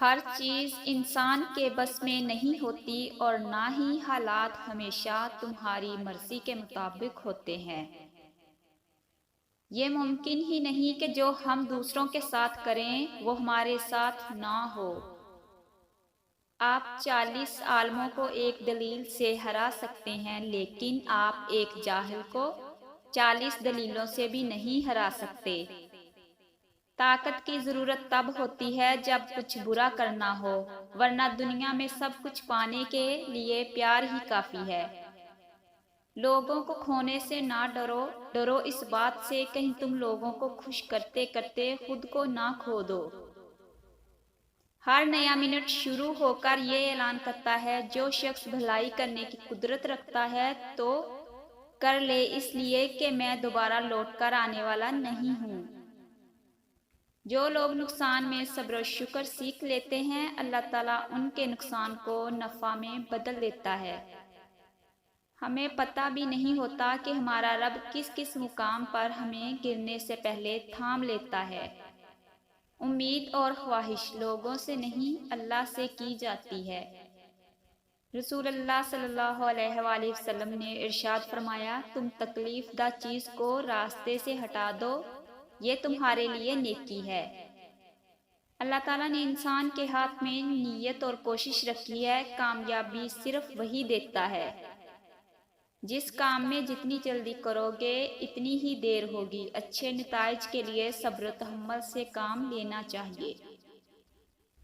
ہر چیز انسان کے بس میں نہیں ہوتی اور نہ ہی حالات ہمیشہ تمہاری مرضی کے مطابق ہوتے ہیں۔ یہ ممکن ہی نہیں کہ جو ہم دوسروں کے ساتھ کریں وہ ہمارے ساتھ نہ ہو۔ آپ 40 عالموں کو ایک دلیل سے ہرا سکتے ہیں، لیکن آپ ایک جاہل کو 40 دلیلوں سے بھی نہیں ہرا سکتے۔ طاقت کی ضرورت تب ہوتی ہے جب کچھ برا کرنا ہو، ورنہ دنیا میں سب کچھ پانے کے لیے پیار ہی کافی ہے۔ لوگوں کو کھونے سے نہ ڈرو، ڈرو اس بات سے کہیں تم لوگوں کو خوش کرتے کرتے خود کو نہ کھو دو۔ ہر نیا منٹ شروع ہو کر یہ اعلان کرتا ہے، جو شخص بھلائی کرنے کی قدرت رکھتا ہے تو کر لے، اس لیے کہ میں دوبارہ لوٹ کر آنے والا نہیں ہوں۔ جو لوگ نقصان میں صبر و شکر سیکھ لیتے ہیں، اللہ تعالیٰ ان کے نقصان کو نفع میں بدل دیتا ہے۔ ہمیں پتہ بھی نہیں ہوتا کہ ہمارا رب کس کس مقام پر ہمیں گرنے سے پہلے تھام لیتا ہے۔ امید اور خواہش لوگوں سے نہیں، اللہ سے کی جاتی ہے۔ رسول اللہ صلی اللہ علیہ وآلہ وسلم نے ارشاد فرمایا، تم تکلیف دہ چیز کو راستے سے ہٹا دو، یہ تمہارے لیے نیکی ہے۔ اللہ تعالیٰ نے انسان کے ہاتھ میں نیت اور کوشش رکھی ہے، کامیابی صرف وہی دیکھتا ہے۔ جس کام میں جتنی جلدی کرو گے اتنی ہی دیر ہوگی۔ اچھے نتائج کے لیے صبر و تحمل سے کام لینا چاہیے۔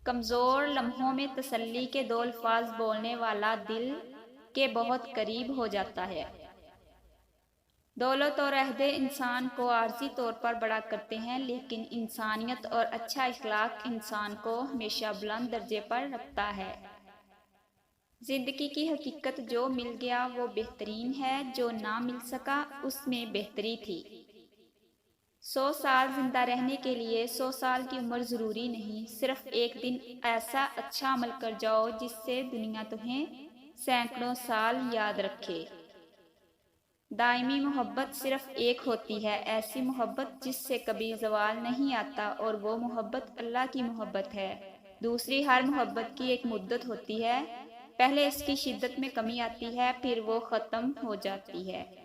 کمزور لمحوں میں تسلی کے دو الفاظ بولنے والا دل کے بہت قریب ہو جاتا ہے۔ دولت اور عہدے انسان کو عارضی طور پر بڑا کرتے ہیں، لیکن انسانیت اور اچھا اخلاق انسان کو ہمیشہ بلند درجے پر رکھتا ہے۔ زندگی کی حقیقت جو مل گیا وہ بہترین ہے، جو نہ مل سکا اس میں بہتری تھی۔ 100 سال زندہ رہنے کے لیے 100 سال کی عمر ضروری نہیں، صرف ایک دن ایسا اچھا عمل کر جاؤ جس سے دنیا تمہیں سینکڑوں سال یاد رکھے۔ دائمی محبت صرف ایک ہوتی ہے، ایسی محبت جس سے کبھی زوال نہیں آتا، اور وہ محبت اللہ کی محبت ہے۔ دوسری ہر محبت کی ایک مدت ہوتی ہے، پہلے اس کی شدت میں کمی آتی ہے، پھر وہ ختم ہو جاتی ہے۔